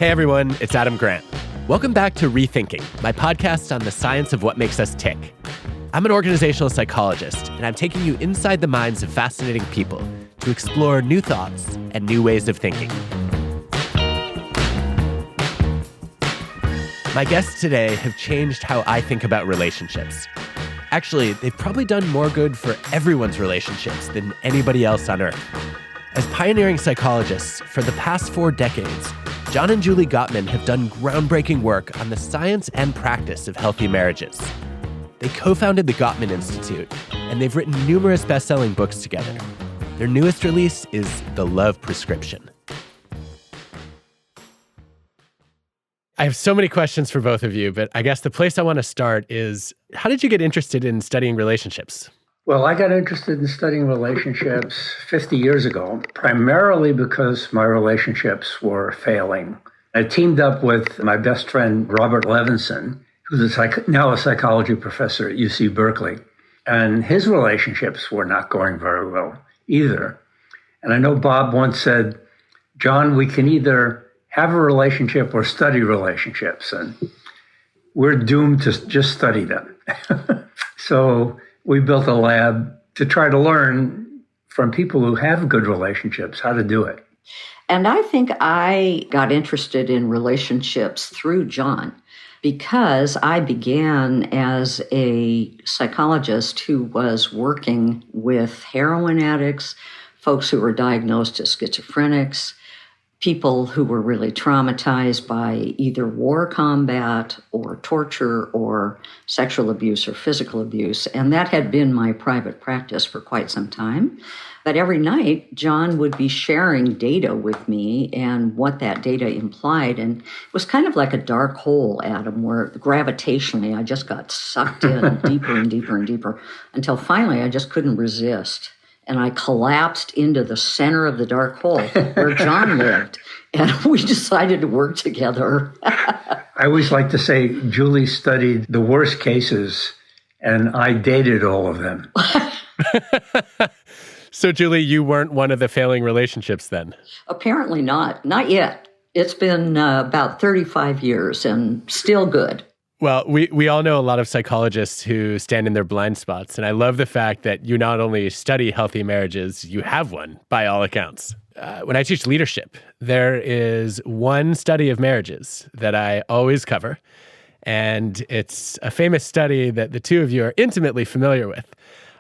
Hey everyone, it's Adam Grant. Welcome back to Rethinking, my podcast on the science of what makes us tick. I'm an organizational psychologist, and I'm taking you inside the minds of fascinating people to explore new thoughts and new ways of thinking. My guests today have changed how I think about relationships. Actually, they've probably done more good for everyone's relationships than anybody else on Earth. As pioneering psychologists for the past 4 decades, John and Julie Gottman have done groundbreaking work on the science and practice of healthy marriages. They co-founded the Gottman Institute, and they've written numerous best-selling books together. Their newest release is The Love Prescription. I have so many questions for both of you, but I guess the place I want to start is, how did you get interested in studying relationships? Well, I got interested in studying relationships 50 years ago, primarily because my relationships were failing. I teamed up with my best friend, Robert Levinson, who's now a psychology professor at UC Berkeley. And his relationships were not going very well either. And I know Bob once said, John, we can either have a relationship or study relationships, and we're doomed to just study them. So we built a lab to try to learn from people who have good relationships how to do it. And I think I got interested in relationships through John because I began as a psychologist who was working with heroin addicts, folks who were diagnosed as schizophrenics, people who were really traumatized by either war combat or torture or sexual abuse or physical abuse. And that had been my private practice for quite some time. But every night, John would be sharing data with me and what that data implied. And it was kind of like a dark hole, Adam, where gravitationally I just got sucked in deeper and deeper and deeper until finally I just couldn't resist. And I collapsed into the center of the dark hole where John lived. And we decided to work together. I always like to say Julie studied the worst cases, and I dated all of them. So, Julie, you weren't one of the failing relationships then? Apparently not. Not yet. It's been about 35 years and still good. Well, we all know a lot of psychologists who stand in their blind spots, and I love the fact that you not only study healthy marriages, you have one, by all accounts. When I teach leadership, there is one study of marriages that I always cover, and it's a famous study that the two of you are intimately familiar with,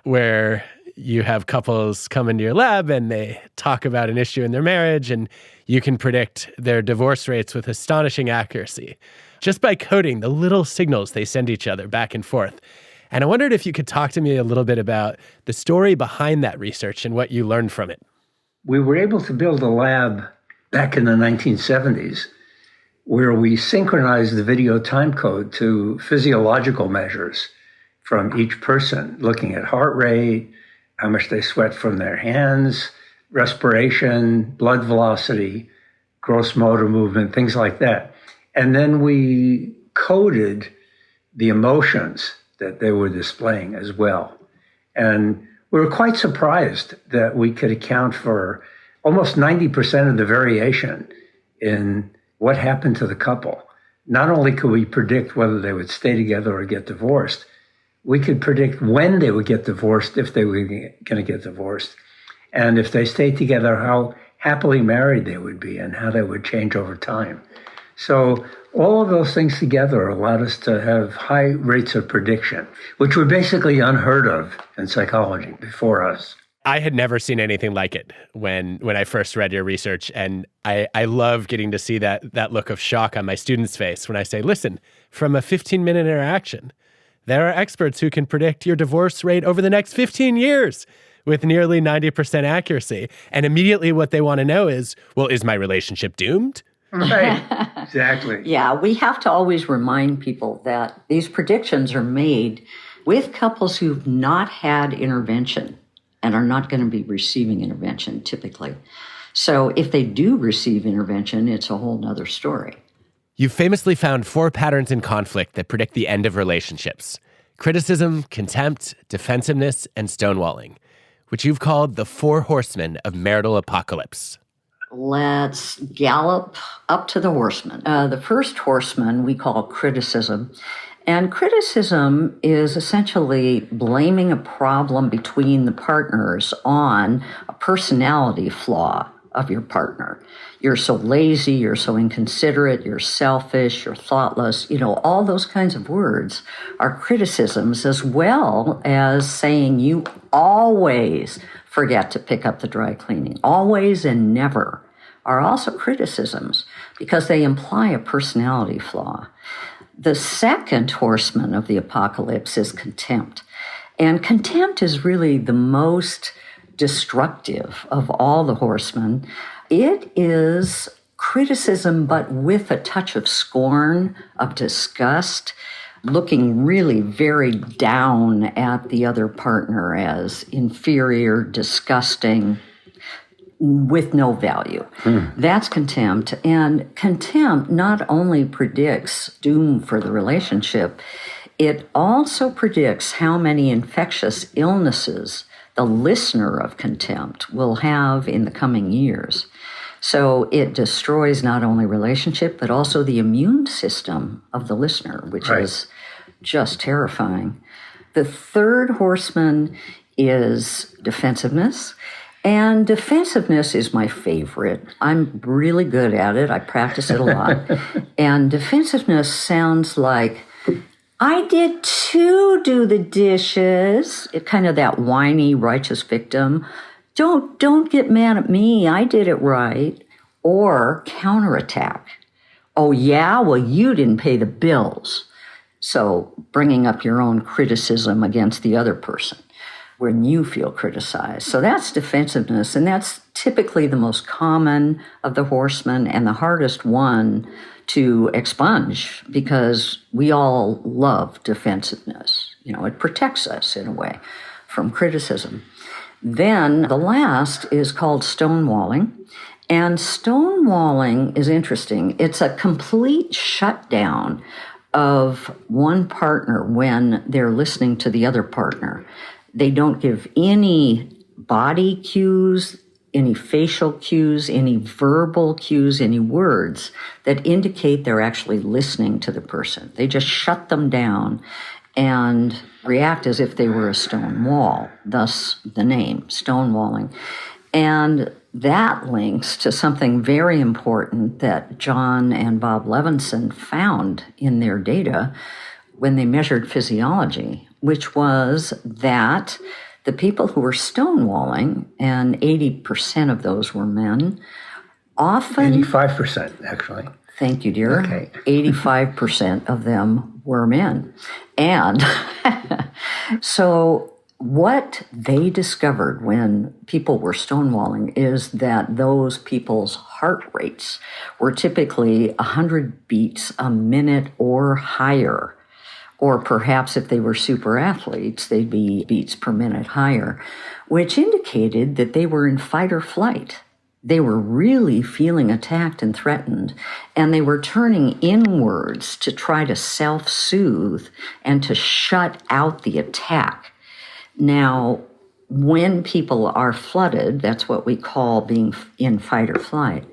where you have couples come into your lab and they talk about an issue in their marriage, and you can predict their divorce rates with astonishing accuracy, just by coding the little signals they send each other back and forth. And I wondered if you could talk to me a little bit about the story behind that research and what you learned from it. We were able to build a lab back in the 1970s where we synchronized the video time code to physiological measures from each person, looking at heart rate, how much they sweat from their hands, respiration, blood velocity, gross motor movement, things like that. And then we coded the emotions that they were displaying as well. And we were quite surprised that we could account for almost 90% of the variation in what happened to the couple. Not only could we predict whether they would stay together or get divorced, we could predict when they would get divorced, if they were going to get divorced, and if they stayed together, how happily married they would be and how they would change over time. So all of those things together allowed us to have high rates of prediction, which were basically unheard of in psychology before us. I had never seen anything like it when I first read your research, and I love getting to see that look of shock on my students' face when I say, listen, from a 15-minute interaction, there are experts who can predict your divorce rate over the next 15 years with nearly 90% accuracy. And immediately what they want to know is, well, is my relationship doomed? Right, exactly. Yeah, we have to always remind people that these predictions are made with couples who've not had intervention and are not going to be receiving intervention typically. So if they do receive intervention, it's a whole nother story. You've famously found 4 patterns in conflict that predict the end of relationships: criticism, contempt, defensiveness, and stonewalling, which you've called the 4 horsemen of marital apocalypse. Let's gallop up to the horsemen. The first horseman we call criticism. And criticism is essentially blaming a problem between the partners on a personality flaw of your partner. You're so lazy, you're so inconsiderate, you're selfish, you're thoughtless, all those kinds of words are criticisms, as well as saying you always forget to pick up the dry cleaning. Always and never are also criticisms because they imply a personality flaw. The second horseman of the apocalypse is contempt. And contempt is really the most destructive of all the horsemen. It is criticism, but with a touch of scorn, of disgust, looking really very down at the other partner as inferior, disgusting, with no value. That's contempt. And contempt not only predicts doom for the relationship, it also predicts how many infectious illnesses the listener of contempt will have in the coming years. So it destroys not only relationship, but also the immune system of the listener, which is just terrifying. The third horseman is defensiveness. And defensiveness is my favorite. I'm really good at it. I practice it a lot. And defensiveness sounds like, I did too do the dishes. It kind of that whiny, righteous victim. Don't get mad at me. I did it right. Or counterattack. Oh, yeah? Well, you didn't pay the bills. So bringing up your own criticism against the other person when you feel criticized. So that's defensiveness, and that's typically the most common of the horsemen and the hardest one to expunge because we all love defensiveness. It protects us in a way from criticism. Then the last is called stonewalling. And stonewalling is interesting. It's a complete shutdown of one partner when they're listening to the other partner. They don't give any body cues, any facial cues, any verbal cues, any words that indicate they're actually listening to the person. They just shut them down and react as if they were a stone wall, thus the name, stonewalling. And that links to something very important that John and Bob Levinson found in their data when they measured physiology, which was that the people who were stonewalling, and 80% of those were men, often... 85%, actually. Thank you, dear. Okay. 85% of them were men. And so what they discovered when people were stonewalling is that those people's heart rates were typically 100 beats a minute or higher. Or perhaps if they were super athletes, they'd be beats per minute higher, which indicated that they were in fight or flight. They were really feeling attacked and threatened, and they were turning inwards to try to self-soothe and to shut out the attack. Now, when people are flooded, that's what we call being in fight or flight,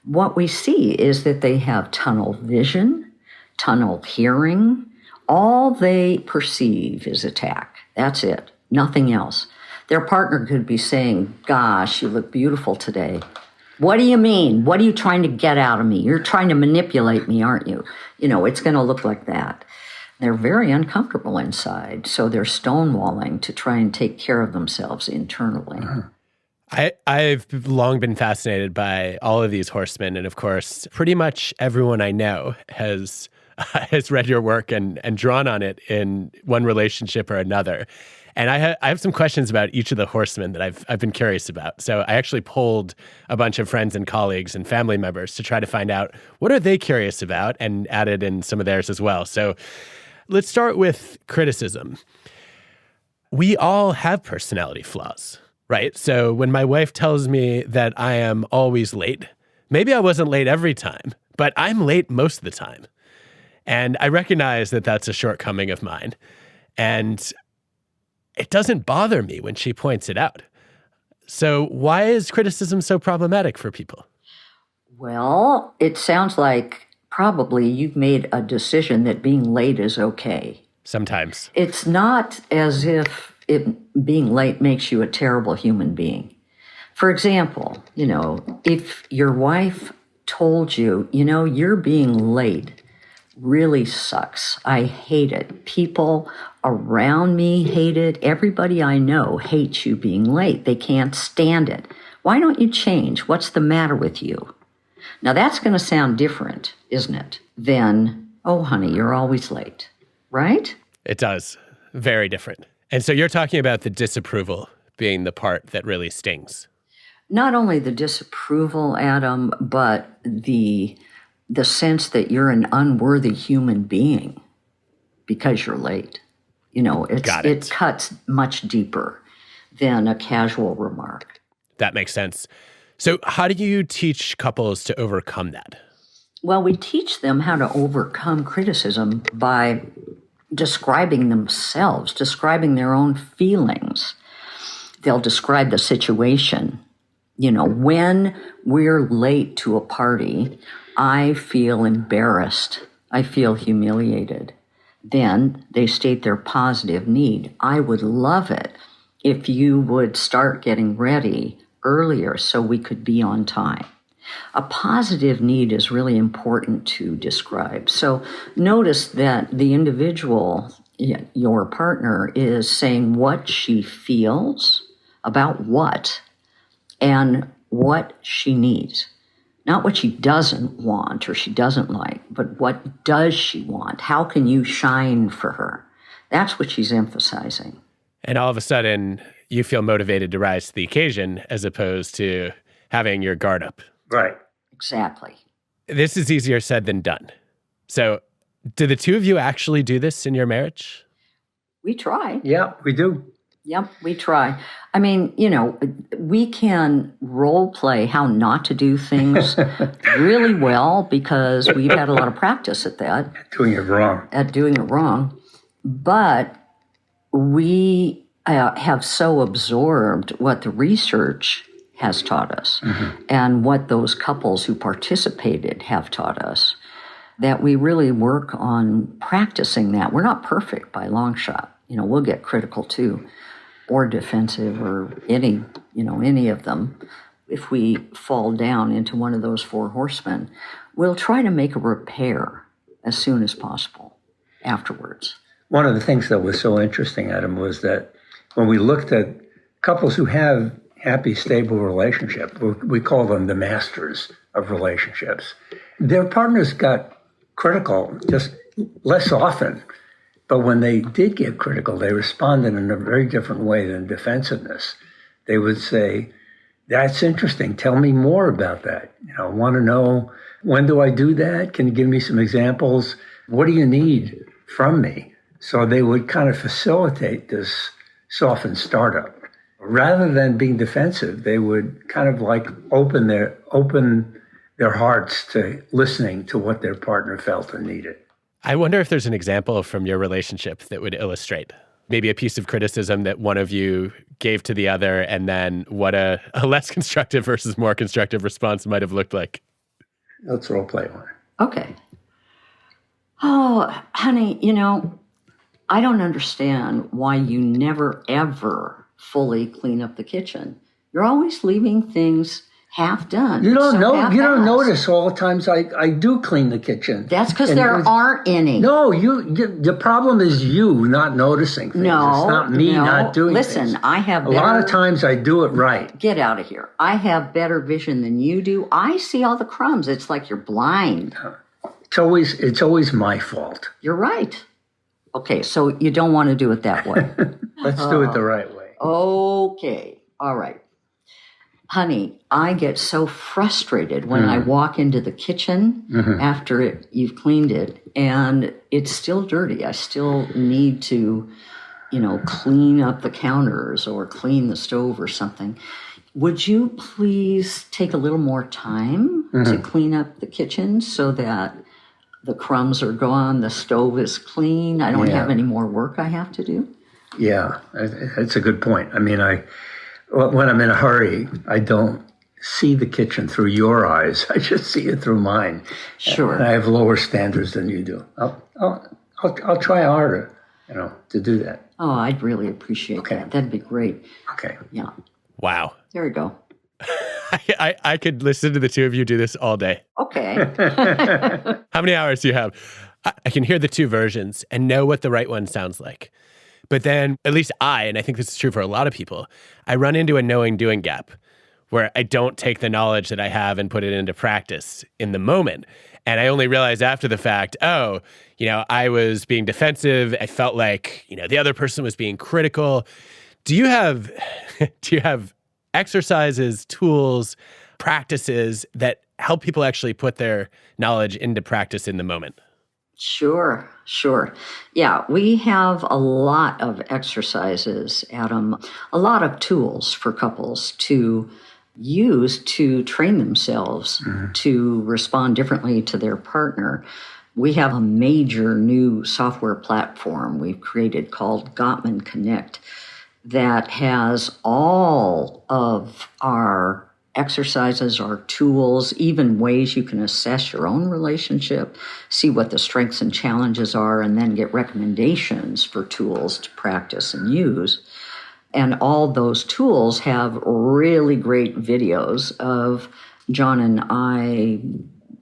what we see is that they have tunnel vision, tunnel hearing. All they perceive is attack. That's it. Nothing else. Their partner could be saying, gosh, you look beautiful today. What do you mean? What are you trying to get out of me? You're trying to manipulate me, aren't you? It's going to look like that. They're very uncomfortable inside, so they're stonewalling to try and take care of themselves internally. I've long been fascinated by all of these horsemen, and of course, pretty much everyone I know has read your work and drawn on it in one relationship or another. And I have some questions about each of the horsemen that I've been curious about. So I actually polled a bunch of friends and colleagues and family members to try to find out what are they curious about and added in some of theirs as well. So let's start with criticism. We all have personality flaws, right? So when my wife tells me that I am always late, maybe I wasn't late every time, but I'm late most of the time. And I recognize that that's a shortcoming of mine. And it doesn't bother me when she points it out. So why is criticism so problematic for people? Well, it sounds like probably you've made a decision that being late is okay. Sometimes. It's not as if being late makes you a terrible human being. For example, if your wife told you, you're being late really sucks. I hate it. People around me hate it. Everybody I know hates you being late. They can't stand it. Why don't you change? What's the matter with you? Now that's going to sound different, isn't it, than, oh, honey, you're always late, right? It does. Very different. And so you're talking about the disapproval being the part that really stings. Not only the disapproval, Adam, but the sense that you're an unworthy human being because you're late. It cuts much deeper than a casual remark. That makes sense. So how do you teach couples to overcome that? Well, we teach them how to overcome criticism by describing themselves, describing their own feelings. They'll describe the situation. When we're late to a party, I feel embarrassed. I feel humiliated. Then they state their positive need. I would love it if you would start getting ready earlier so we could be on time. A positive need is really important to describe. So notice that the individual, your partner, is saying what she feels about what and what she needs. Not what she doesn't want or she doesn't like, but what does she want? How can you shine for her? That's what she's emphasizing. And all of a sudden, you feel motivated to rise to the occasion as opposed to having your guard up. Right. Exactly. This is easier said than done. So do the two of you actually do this in your marriage? We try. Yeah, we do. Yep, we try. I mean, we can role play how not to do things really well because we've had a lot of practice at that. Doing it wrong. But we have so absorbed what the research has taught us and what those couples who participated have taught us that we really work on practicing that. We're not perfect by a long shot. We'll get critical too, or defensive, or any of them. If we fall down into one of those four horsemen, we'll try to make a repair as soon as possible afterwards. One of the things that was so interesting, Adam, was that when we looked at couples who have happy, stable relationship, we call them the masters of relationships, their partners got critical just less often. But when they did get critical, they responded in a very different way than defensiveness. They would say, that's interesting. Tell me more about that. I want to know, when do I do that? Can you give me some examples? What do you need from me? So they would kind of facilitate this softened startup. Rather than being defensive, they would kind of like open their hearts to listening to what their partner felt and needed. I wonder if there's an example from your relationship that would illustrate maybe a piece of criticism that one of you gave to the other, and then what a less constructive versus more constructive response might have looked like. Let's role play one. Okay. Oh, honey, I don't understand why you never, ever fully clean up the kitchen. You're always leaving things half done. You don't notice all the times I do clean the kitchen. That's because there aren't any. No, the problem is you not noticing things. No, it's not me not doing things. Listen, I have a lot of times I do it right. Get out of here. I have better vision than you do. I see all the crumbs. It's like you're blind. It's always my fault. You're right. Okay, so you don't want to do it that way. Let's do it the right way. Okay. All right. Honey, I get so frustrated when I walk into the kitchen after you've cleaned it and it's still dirty. I still need to, clean up the counters or clean the stove or something. Would you please take a little more time to clean up the kitchen so that the crumbs are gone, the stove is clean, I don't have any more work I have to do? Yeah, that's a good point. I mean, When I'm in a hurry, I don't see the kitchen through your eyes. I just see it through mine. Sure. And I have lower standards than you do. I'll try harder, to do that. Oh, I'd really appreciate that. That'd be great. Okay. Yeah. Wow. There you go. I could listen to the two of you do this all day. Okay. How many hours do you have? I can hear the two versions and know what the right one sounds like. But then, at least and I think this is true for a lot of people, I run into a knowing-doing gap where I don't take the knowledge that I have and put it into practice in the moment. And I only realize after the fact, I was being defensive. I felt like, the other person was being critical. Do you have exercises, tools, practices that help people actually put their knowledge into practice in the moment? Sure. Yeah, we have a lot of exercises, Adam, a lot of tools for couples to use to train themselves to respond differently to their partner. We have a major new software platform we've created called Gottman Connect that has all of our exercises, our tools, even ways you can assess your own relationship, see what the strengths and challenges are, and then get recommendations for tools to practice and use. And all those tools have really great videos of John and I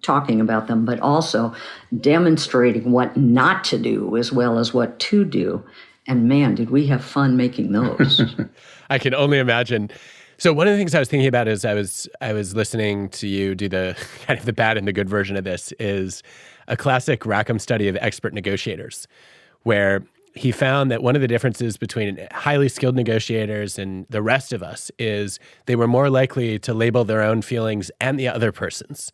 talking about them, but also demonstrating what not to do as well as what to do. And man, did we have fun making those. I can only imagine. So one of the things I was thinking about as I was listening to you do the kind of the bad and the good version of this is a classic Rackham study of expert negotiators, where he found that one of the differences between highly skilled negotiators and the rest of us is they were more likely to label their own feelings and the other person's,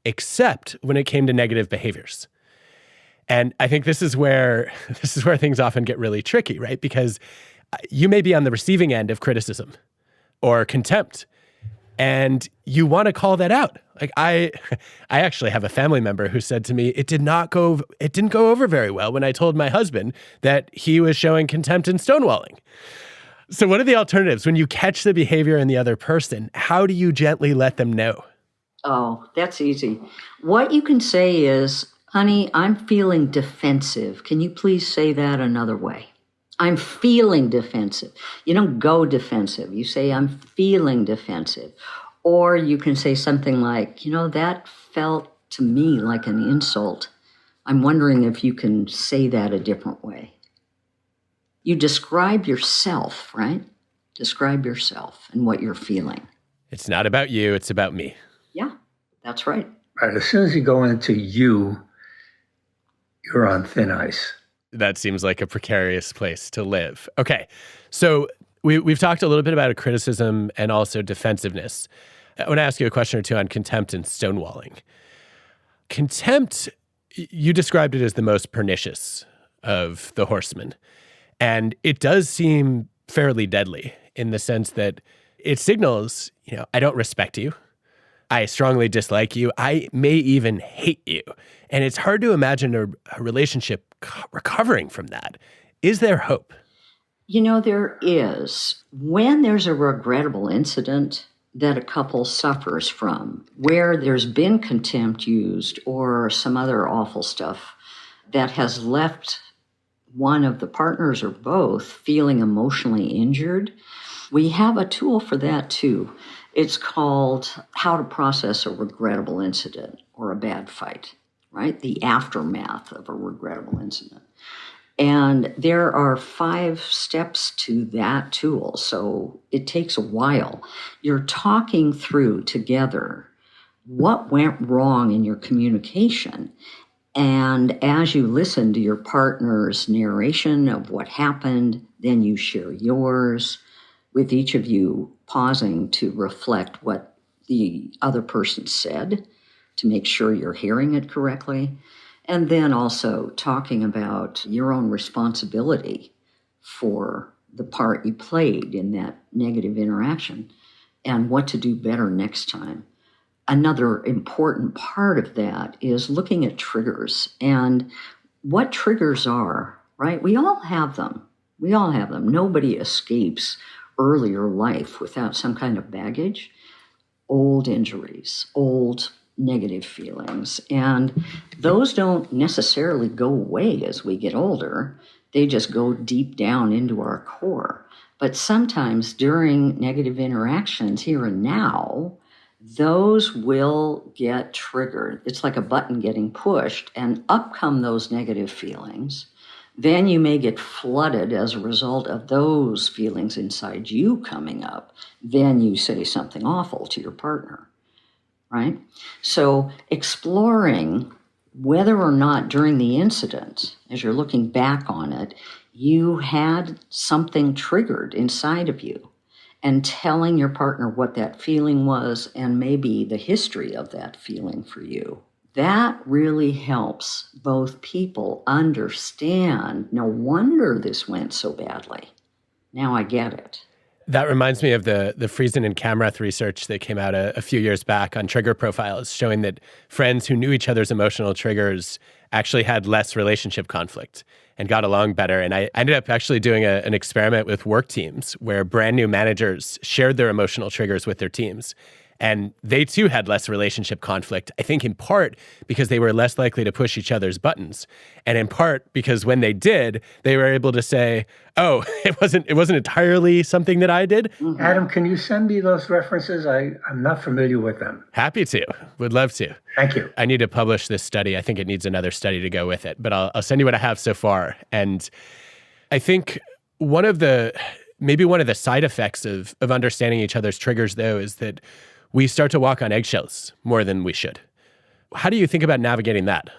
except when it came to negative behaviors. And I think this is where things often get really tricky, right? Because you may be on the receiving end of criticism or contempt, and you want to call that out. Like I actually have a family member who said to me, it didn't go over very well when I told my husband that he was showing contempt and stonewalling. So what are the alternatives? When you catch the behavior in the other person, how do you gently let them know? Oh, that's easy. What you can say is, honey, I'm feeling defensive. Can you please say that another way? I'm feeling defensive. You don't go defensive. You say, I'm feeling defensive. Or you can say something like, that felt to me like an insult. I'm wondering if you can say that a different way. You describe yourself, right? Describe yourself and what you're feeling. It's not about you, it's about me. Yeah, that's right. Right. As soon as you go into you're on thin ice. That seems like a precarious place to live. Okay, so we've talked a little bit about criticism and also defensiveness. I want to ask you a question or two on contempt and stonewalling. Contempt, you described it as the most pernicious of the horsemen. And it does seem fairly deadly in the sense that it signals, I don't respect you. I strongly dislike you. I may even hate you. And it's hard to imagine a relationship recovering from that. Is there hope? There is. When there's a regrettable incident that a couple suffers from, where there's been contempt used or some other awful stuff that has left one of the partners or both feeling emotionally injured, we have a tool for that too. It's called How to Process a Regrettable Incident or a Bad Fight, right? The aftermath of a regrettable incident. And there are 5 steps to that tool. So it takes a while. You're talking through together what went wrong in your communication. And as you listen to your partner's narration of what happened, then you share yours, with each of you pausing to reflect what the other person said to make sure you're hearing it correctly. And then also talking about your own responsibility for the part you played in that negative interaction and what to do better next time. Another important part of that is looking at triggers and what triggers are, right? We all have them. Nobody escapes earlier life without some kind of baggage, old injuries, old negative feelings. And those don't necessarily go away as we get older. They just go deep down into our core. But sometimes during negative interactions here and now, those will get triggered. It's like a button getting pushed, and up come those negative feelings. Then you may get flooded as a result of those feelings inside you coming up. Then you say something awful to your partner, right? So exploring whether or not during the incident, as you're looking back on it, you had something triggered inside of you, and telling your partner what that feeling was and maybe the history of that feeling for you. That really helps both people understand, no wonder this went so badly. Now I get it. That reminds me of the Friesen and Kamrath research that came out a few years back on trigger profiles, showing that friends who knew each other's emotional triggers actually had less relationship conflict and got along better. And I ended up actually doing an experiment with work teams where brand new managers shared their emotional triggers with their teams. And they too had less relationship conflict, I think in part because they were less likely to push each other's buttons. And in part because when they did, they were able to say, oh, it wasn't entirely something that I did. Mm-hmm. Adam, can you send me those references? I'm not familiar with them. Happy to. Would love to. Thank you. I need to publish this study. I think it needs another study to go with it, but I'll send you what I have so far. And I think maybe one of the side effects of understanding each other's triggers, though, is that we start to walk on eggshells more than we should. How do you think about navigating that?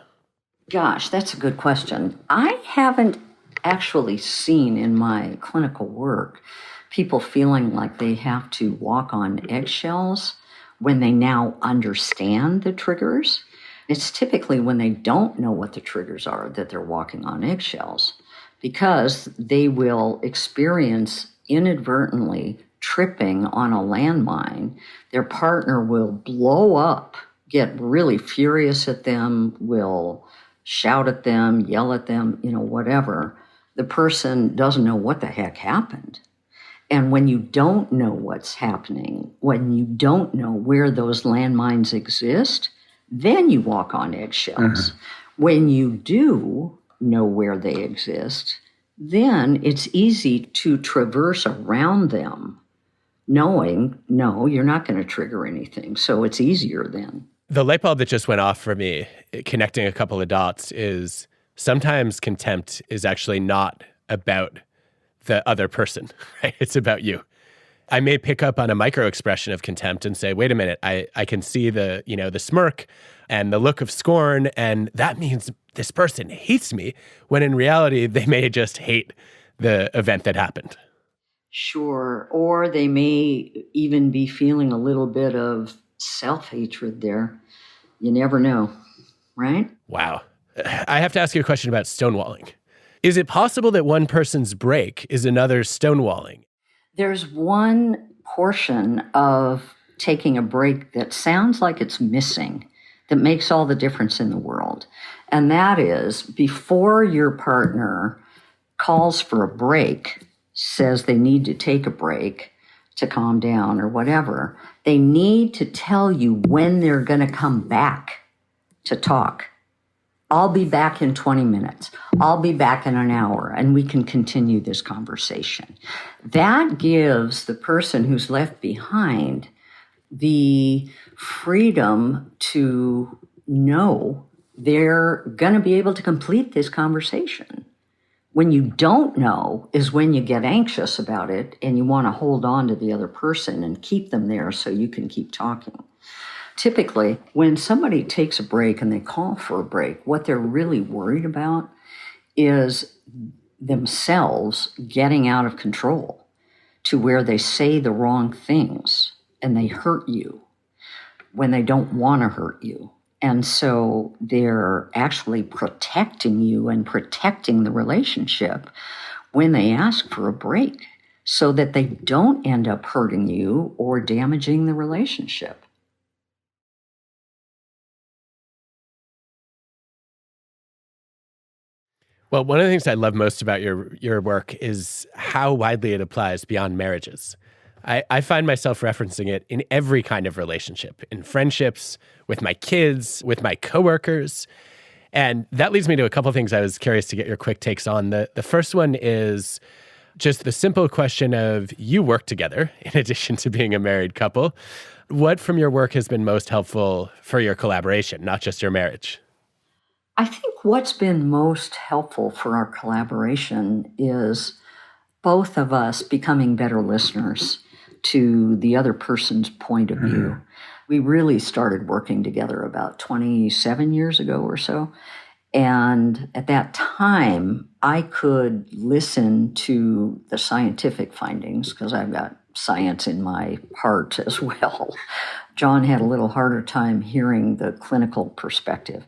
Gosh, that's a good question. I haven't actually seen in my clinical work people feeling like they have to walk on eggshells when they now understand the triggers. It's typically when they don't know what the triggers are that they're walking on eggshells, because they will experience inadvertently tripping on a landmine. Their partner will blow up, get really furious at them, will shout at them, yell at them, whatever. The person doesn't know what the heck happened. And when you don't know what's happening, when you don't know where those landmines exist, then you walk on eggshells. Mm-hmm. When you do know where they exist, then it's easy to traverse around them, knowing, no, you're not going to trigger anything. So it's easier then. The light bulb that just went off for me, connecting a couple of dots, is sometimes contempt is actually not about the other person, right? It's about you. I may pick up on a micro expression of contempt and say, wait a minute, I can see the smirk and the look of scorn, and that means this person hates me, when in reality, they may just hate the event that happened. Sure. Or they may even be feeling a little bit of self-hatred there. You never know, right? Wow. I have to ask you a question about stonewalling. Is it possible that one person's break is another's stonewalling? There's one portion of taking a break that sounds like it's missing, that makes all the difference in the world. And that is, before your partner calls for a break, says they need to take a break to calm down or whatever, they need to tell you when they're going to come back to talk. I'll be back in 20 minutes. I'll be back in an hour, and we can continue this conversation. That gives the person who's left behind the freedom to know they're going to be able to complete this conversation. When you don't know is when you get anxious about it and you want to hold on to the other person and keep them there so you can keep talking. Typically, when somebody takes a break and they call for a break, what they're really worried about is themselves getting out of control to where they say the wrong things and they hurt you when they don't want to hurt you. And so they're actually protecting you and protecting the relationship when they ask for a break so that they don't end up hurting you or damaging the relationship. Well, one of the things I love most about your work is how widely it applies beyond marriages. I find myself referencing it in every kind of relationship, in friendships, with my kids, with my coworkers. And that leads me to a couple of things I was curious to get your quick takes on. The first one is just the simple question of, you work together in addition to being a married couple. What from your work has been most helpful for your collaboration, not just your marriage? I think what's been most helpful for our collaboration is both of us becoming better listeners to the other person's point of view. We really started working together about 27 years ago or so. And at that time, I could listen to the scientific findings because I've got science in my heart as well. John had a little harder time hearing the clinical perspective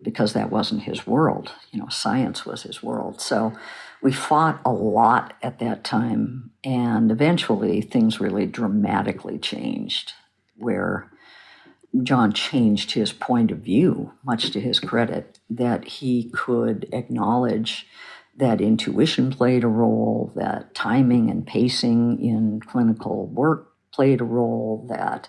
because that wasn't his world. Science was his world. So we fought a lot at that time, and eventually things really dramatically changed, where John changed his point of view, much to his credit, that he could acknowledge that intuition played a role, that timing and pacing in clinical work played a role, that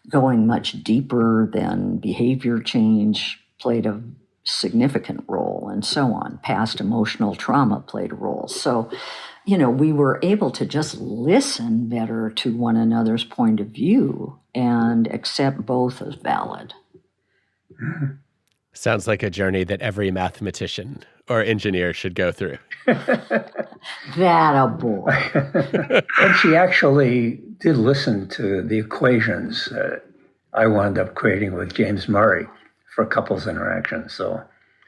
going much deeper than behavior change played a significant role, and so on. Past emotional trauma played a role. So, we were able to just listen better to one another's point of view and accept both as valid. Sounds like a journey that every mathematician or engineer should go through. That a boy. And she actually did listen to the equations I wound up creating with James Murray for couples interaction. So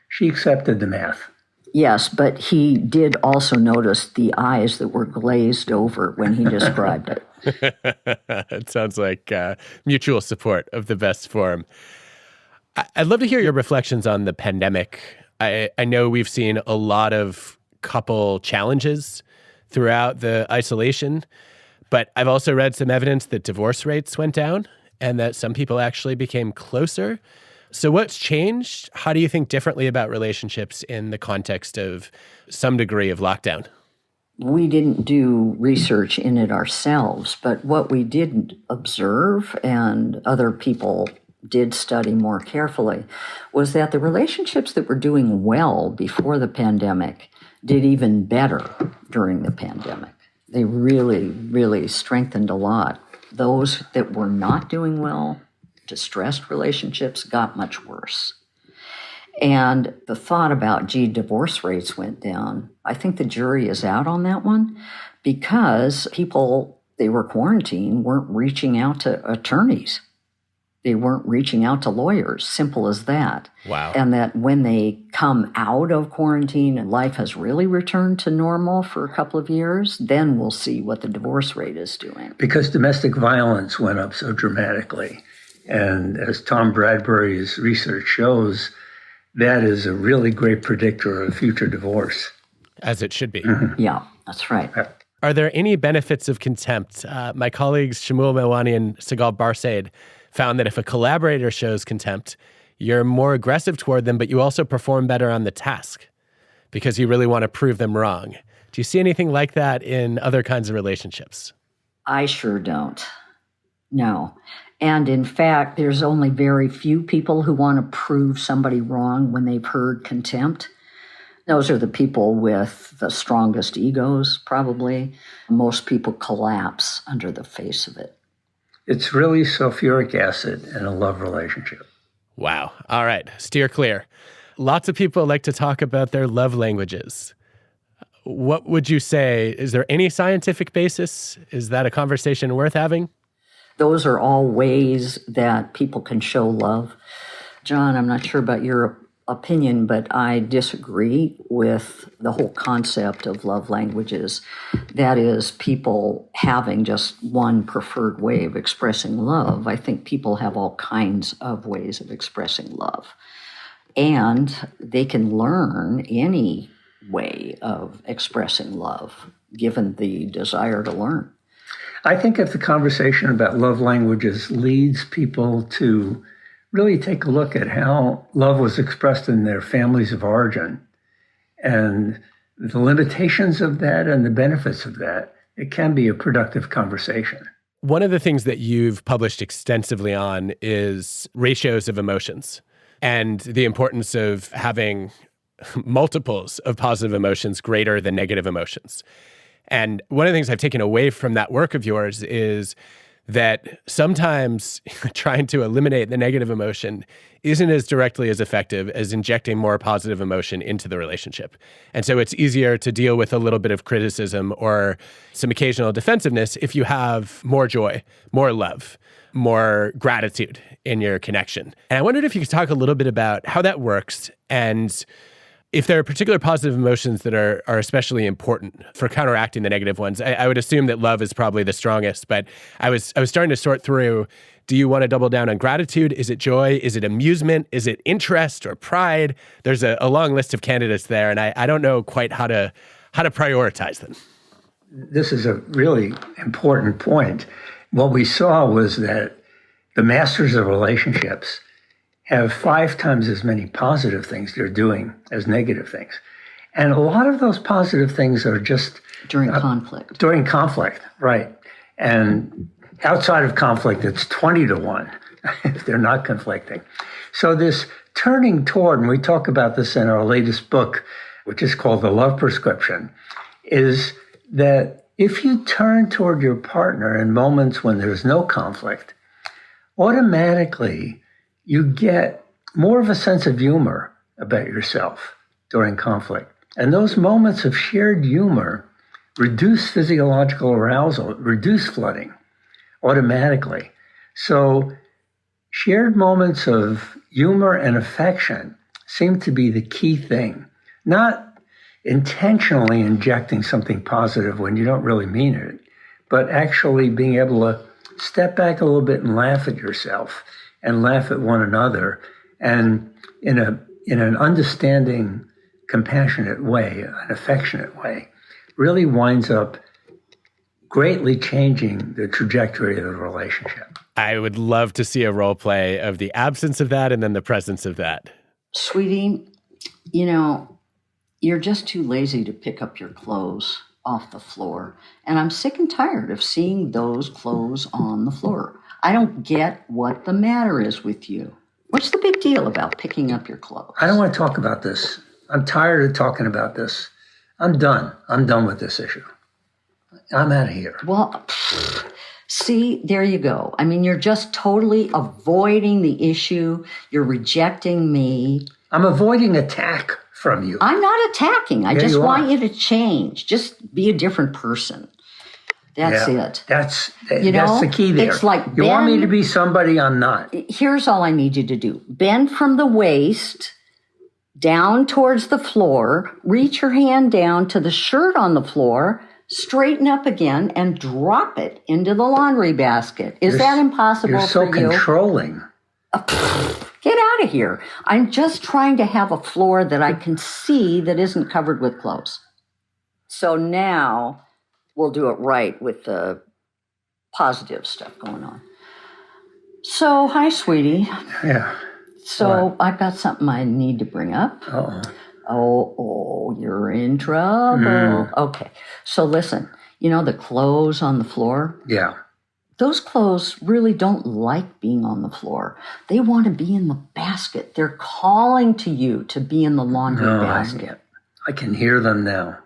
she accepted the math. Yes, but he did also notice the eyes that were glazed over when he described it. It sounds like mutual support of the best form. I'd love to hear your reflections on the pandemic. I know we've seen a lot of couple challenges throughout the isolation, but I've also read some evidence that divorce rates went down and that some people actually became closer. So what's changed? How do you think differently about relationships in the context of some degree of lockdown? We didn't do research in it ourselves, but what we did observe, and other people did study more carefully, was that the relationships that were doing well before the pandemic did even better during the pandemic. They really, really strengthened a lot. Those that were not doing well, distressed relationships, got much worse. And the thought about, divorce rates went down, I think the jury is out on that one, because people, they were quarantined, weren't reaching out to attorneys. They weren't reaching out to lawyers, simple as that. Wow. And that when they come out of quarantine and life has really returned to normal for a couple of years, then we'll see what the divorce rate is doing. Because domestic violence went up so dramatically. And as Tom Bradbury's research shows, that is a really great predictor of future divorce. As it should be. Mm-hmm. Yeah, that's right. Are there any benefits of contempt? My colleagues Shmuel Mewani and Sigal Barsaid found that if a collaborator shows contempt, you're more aggressive toward them, but you also perform better on the task because you really want to prove them wrong. Do you see anything like that in other kinds of relationships? I sure don't. No. And in fact, there's only very few people who want to prove somebody wrong when they've heard contempt. Those are the people with the strongest egos, probably. Most people collapse under the face of it. It's really sulfuric acid in a love relationship. Wow. All right. Steer clear. Lots of people like to talk about their love languages. What would you say? Is there any scientific basis? Is that a conversation worth having? Those are all ways that people can show love. John, I'm not sure about your opinion, but I disagree with the whole concept of love languages. That is, people having just one preferred way of expressing love. I think people have all kinds of ways of expressing love. And they can learn any way of expressing love, given the desire to learn. I think if the conversation about love languages leads people to really take a look at how love was expressed in their families of origin and the limitations of that and the benefits of that, it can be a productive conversation. One of the things that you've published extensively on is ratios of emotions and the importance of having multiples of positive emotions greater than negative emotions. And one of the things I've taken away from that work of yours is that sometimes trying to eliminate the negative emotion isn't as directly as effective as injecting more positive emotion into the relationship. And so it's easier to deal with a little bit of criticism or some occasional defensiveness if you have more joy, more love, more gratitude in your connection. And I wondered if you could talk a little bit about how that works and if there are particular positive emotions that are especially important for counteracting the negative ones. I would assume that love is probably the strongest, but I was starting to sort through, do you want to double down on gratitude? Is it joy? Is it amusement? Is it interest or pride? There's a long list of candidates there, and I don't know quite how to prioritize them. This is a really important point. What we saw was that the masters of relationships have 5 times as many positive things they're doing as negative things. And a lot of those positive things are just during conflict. During conflict, right. And outside of conflict, it's 20 to 1 if they're not conflicting. So this turning toward, and we talk about this in our latest book, which is called The Love Prescription, is that if you turn toward your partner in moments when there's no conflict, automatically you get more of a sense of humor about yourself during conflict. And those moments of shared humor reduce physiological arousal, reduce flooding automatically. So shared moments of humor and affection seem to be the key thing. Not intentionally injecting something positive when you don't really mean it, but actually being able to step back a little bit and laugh at yourself and laugh at one another, and in an understanding, compassionate way, an affectionate way, really winds up greatly changing the trajectory of the relationship. I would love to see a role play of the absence of that and then the presence of that. Sweetie, you're just too lazy to pick up your clothes off the floor. And I'm sick and tired of seeing those clothes on the floor. I don't get what the matter is with you. What's the big deal about picking up your clothes? I don't want to talk about this. I'm tired of talking about this. I'm done. I'm done with this issue. I'm out of here. Well, see, there you go. I mean, you're just totally avoiding the issue. You're rejecting me. I'm avoiding attack from you. I'm not attacking. I just want you to change. Just be a different person. That's it. That's the key there. It's like you want me to be somebody I'm not. Here's all I need you to do. Bend from the waist down towards the floor. Reach your hand down to the shirt on the floor. Straighten up again and drop it into the laundry basket. Is that impossible for you? You're so controlling. Get out of here. I'm just trying to have a floor that I can see that isn't covered with clothes. So now we'll do it right with the positive stuff going on. So, hi, sweetie. Yeah. So I've got something I need to bring up. Oh, you're in trouble. Okay. So listen, the clothes on the floor? Yeah. Those clothes really don't like being on the floor. They want to be in the basket. They're calling to you to be in the laundry basket. I can hear them now.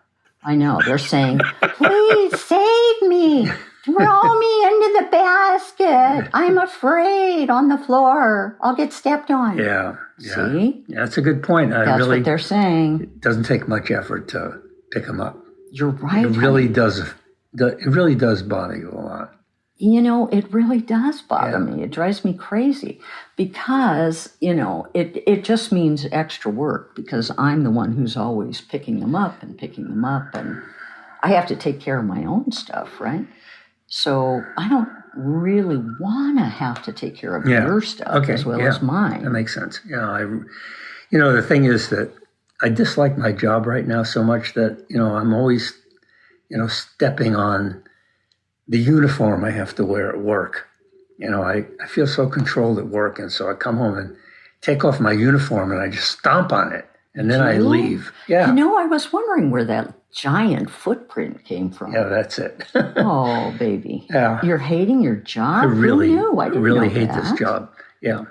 I know. They're saying, please save me. Throw me into the basket. I'm afraid on the floor. I'll get stepped on. Yeah. See? Yeah, that's a good point. That's what they're saying. It doesn't take much effort to pick them up. You're right. It really does. It really does bother you a lot. It really does bother me. It drives me crazy because, it just means extra work because I'm the one who's always picking them up. And I have to take care of my own stuff, right? So I don't really want to have to take care of your stuff as well as mine. That makes sense. The thing is that I dislike my job right now so much that, I'm always, stepping on the uniform I have to wear at work. I feel so controlled at work. And so I come home and take off my uniform and I just stomp on it And then I leave. Yeah. I was wondering where that giant footprint came from. Yeah, that's it. Oh, baby. Yeah. You're hating your job? I really, Who knew? I didn't really know hate that. this job. Yeah.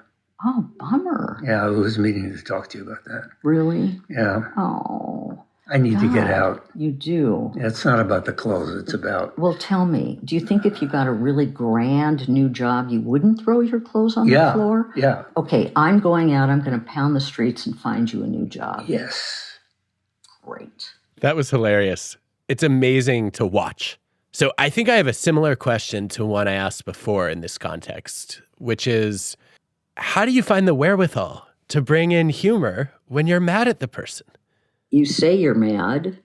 Oh, bummer. Yeah, I was meaning to talk to you about that. Really? Yeah. Oh. I need to get out. You do? Yeah, it's not about the clothes. It's about... Well, tell me, do you think if you got a really grand new job, you wouldn't throw your clothes on the floor? Yeah. Okay, I'm going out. I'm going to pound the streets and find you a new job. Yes. Great. That was hilarious. It's amazing to watch. So I think I have a similar question to one I asked before in this context, which is, how do you find the wherewithal to bring in humor when you're mad at the person? You say you're mad,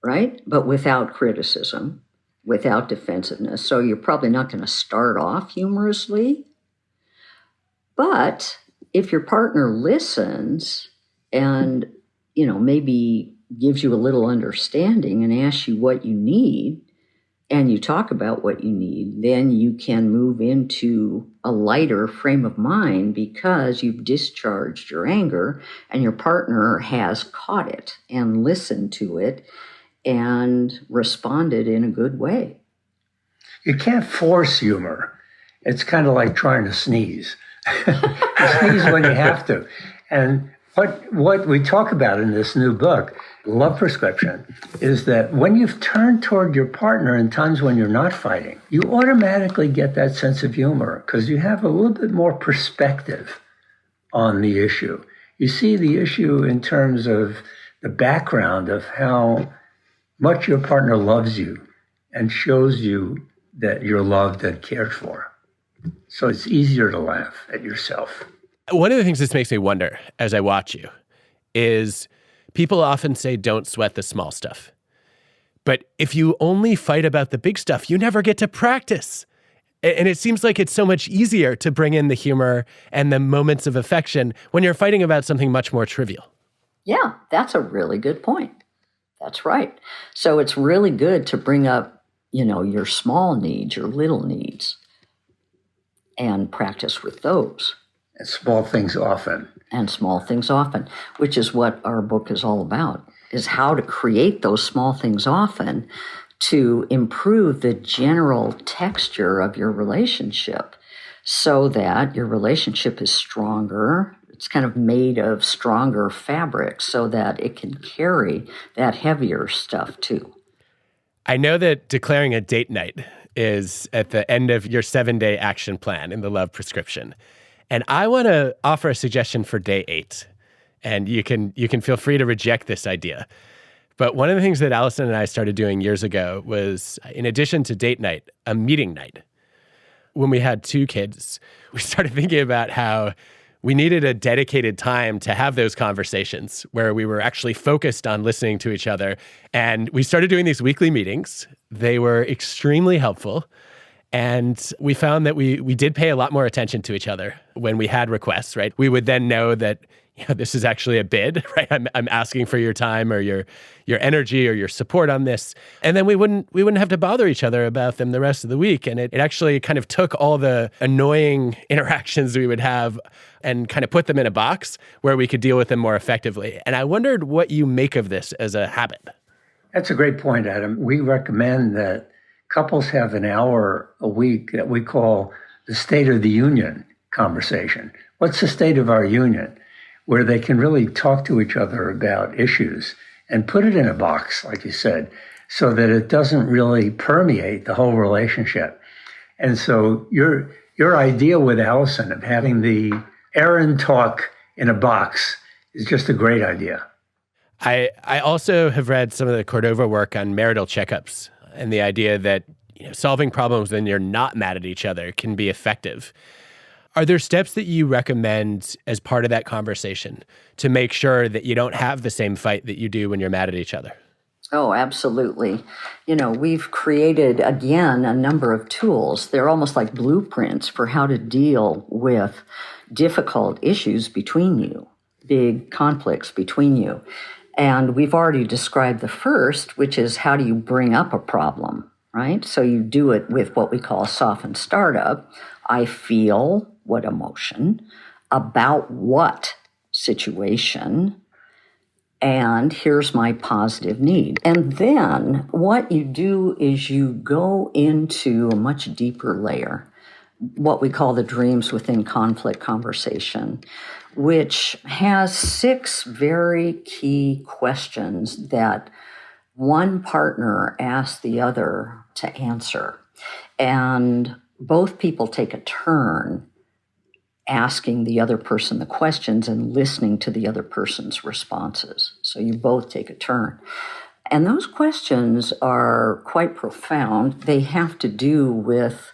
right? But without criticism, without defensiveness. So you're probably not going to start off humorously. But if your partner listens and, maybe gives you a little understanding and asks you what you need, and you talk about what you need, then you can move into a lighter frame of mind because you've discharged your anger and your partner has caught it and listened to it and responded in a good way. You can't force humor. It's kind of like trying to sneeze. You sneeze when you have to. And what we talk about in this new book, Love Prescription, is that when you've turned toward your partner in times when you're not fighting, you automatically get that sense of humor because you have a little bit more perspective on the issue. You see the issue in terms of the background of how much your partner loves you and shows you that you're loved and cared for. So it's easier to laugh at yourself. One of the things this makes me wonder as I watch you is people often say don't sweat the small stuff. But if you only fight about the big stuff, you never get to practice. And it seems like it's so much easier to bring in the humor and the moments of affection when you're fighting about something much more trivial. Yeah, that's a really good point. That's right. So it's really good to bring up, your small needs, your little needs, and practice with those. And small things often. And small things often, which is what our book is all about, is how to create those small things often to improve the general texture of your relationship so that your relationship is stronger. It's kind of made of stronger fabric so that it can carry that heavier stuff too. I know that declaring a date night is at the end of your 7-day action plan in the Love Prescription. And I want to offer a suggestion for day 8. And you can feel free to reject this idea. But one of the things that Allison and I started doing years ago was, in addition to date night, a meeting night. When we had 2 kids, we started thinking about how we needed a dedicated time to have those conversations where we were actually focused on listening to each other. And we started doing these weekly meetings. They were extremely helpful. And we found that we did pay a lot more attention to each other when we had requests, right? We would then know that this is actually a bid, right? I'm asking for your time or your energy or your support on this. And then we wouldn't have to bother each other about them the rest of the week. And it actually kind of took all the annoying interactions we would have and kind of put them in a box where we could deal with them more effectively. And I wondered what you make of this as a habit. That's a great point, Adam. We recommend that couples have an hour a week that we call the State of the Union conversation. What's the state of our union? Where they can really talk to each other about issues and put it in a box, like you said, so that it doesn't really permeate the whole relationship. And so your idea with Allison of having the errand talk in a box is just a great idea. I also have read some of the Cordova work on marital checkups and the idea that solving problems when you're not mad at each other can be effective. Are there steps that you recommend as part of that conversation to make sure that you don't have the same fight that you do when you're mad at each other? Oh, absolutely. We've created, again, a number of tools. They're almost like blueprints for how to deal with difficult issues between you, big conflicts between you. And we've already described the first, which is how do you bring up a problem, right? So you do it with what we call a softened startup. I feel what emotion, about what situation, And here's my positive need. And then what you do is you go into a much deeper layer, what we call the dreams within conflict conversation, which has 6 very key questions that one partner asks the other to answer. And both people take a turn asking the other person the questions and listening to the other person's responses. So you both take a turn. And those questions are quite profound. They have to do with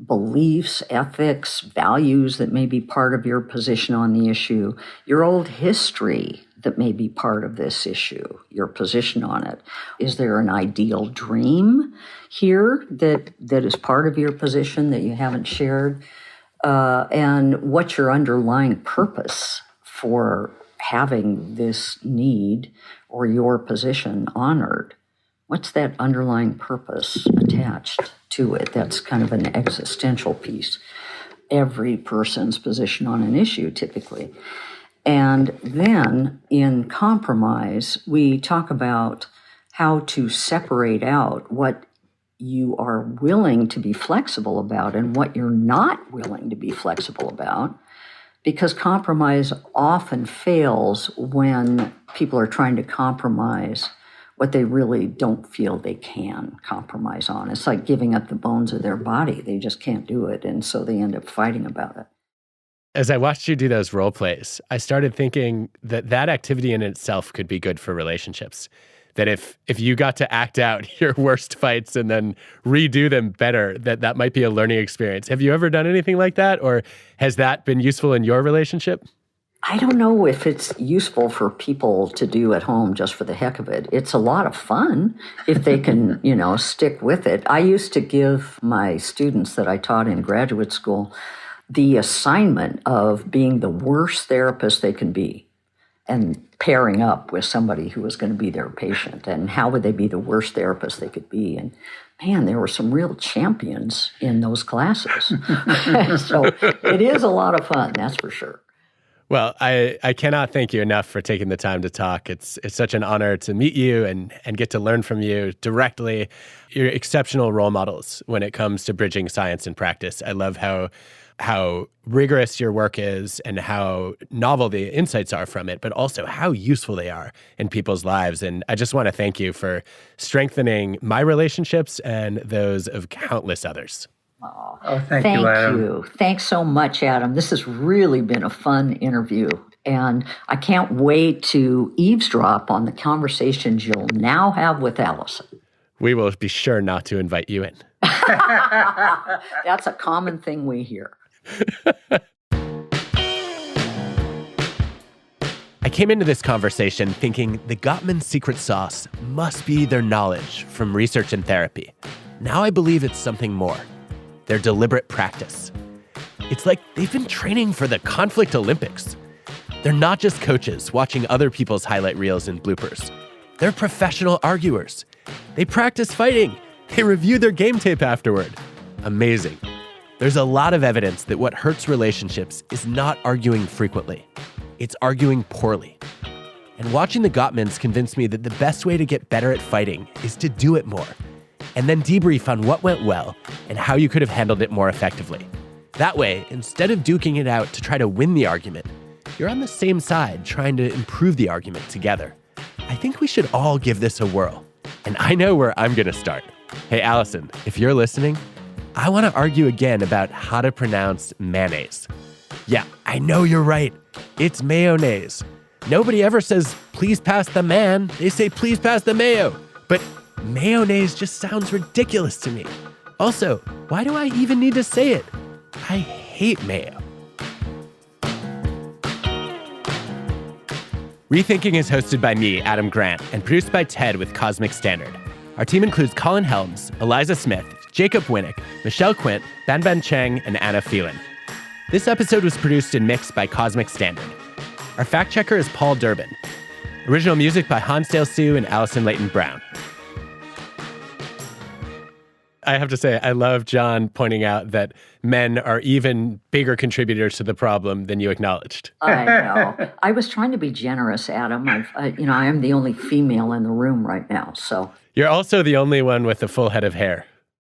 beliefs, ethics, values that may be part of your position on the issue, your old history that may be part of this issue, your position on it. Is there an ideal dream here that is part of your position that you haven't shared? And what's your underlying purpose for having this need or your position honored? What's that underlying purpose attached to it? That's kind of an existential piece. Every person's position on an issue, typically. And then in compromise, we talk about how to separate out what you are willing to be flexible about and what you're not willing to be flexible about, because compromise often fails when people are trying to compromise what they really don't feel they can compromise on. It's like giving up the bones of their body. They just can't do it, and so they end up fighting about it. As I watched you do those role plays, I started thinking that activity in itself could be good for relationships. That if you got to act out your worst fights and then redo them better, that might be a learning experience. Have you ever done anything like that, or has that been useful in your relationship? I don't know if it's useful for people to do at home just for the heck of it. It's a lot of fun if they can, stick with it. I used to give my students that I taught in graduate school the assignment of being the worst therapist they can be and pairing up with somebody who was going to be their patient, and how would they be the worst therapist they could be. And man, there were some real champions in those classes. So it is a lot of fun, that's for sure. Well, I cannot thank you enough for taking the time to talk. It's such an honor to meet you and get to learn from you directly. You're exceptional role models when it comes to bridging science and practice. I love how rigorous your work is and how novel the insights are from it, but also how useful they are in people's lives. And I just want to thank you for strengthening my relationships and those of countless others. Oh, thank you, Adam. Thanks so much, Adam. This has really been a fun interview, and I can't wait to eavesdrop on the conversations you'll now have with Allison. We will be sure not to invite you in. That's a common thing we hear. I came into this conversation thinking the Gottman secret sauce must be their knowledge from research and therapy. Now I believe it's something more. Their deliberate practice. It's like they've been training for the conflict Olympics. They're not just coaches watching other people's highlight reels and bloopers. They're professional arguers. They practice fighting. They review their game tape afterward. Amazing. There's a lot of evidence that what hurts relationships is not arguing frequently. It's arguing poorly. And watching the Gottmans convinced me that the best way to get better at fighting is to do it more, and then debrief on what went well and how you could have handled it more effectively. That way, instead of duking it out to try to win the argument, you're on the same side trying to improve the argument together. I think we should all give this a whirl. And I know where I'm going to start. Hey, Allison, if you're listening, I want to argue again about how to pronounce mayonnaise. Yeah, I know you're right. It's mayonnaise. Nobody ever says, please pass the man. They say, please pass the mayo. But mayonnaise just sounds ridiculous to me. Also, why do I even need to say it? I hate mayo. Rethinking is hosted by me, Adam Grant, and produced by Ted with Cosmic Standard. Our team includes Colin Helms, Eliza Smith, Jacob Winnick, Michelle Quint, Ban Cheng, and Anna Phelan. This episode was produced and mixed by Cosmic Standard. Our fact checker is Paul Durbin. Original music by Hansdale Sue and Allison Leighton Brown. I have to say, I love John pointing out that men are even bigger contributors to the problem than you acknowledged. I know. I was trying to be generous, Adam. I am the only female in the room right now, so. You're also the only one with a full head of hair.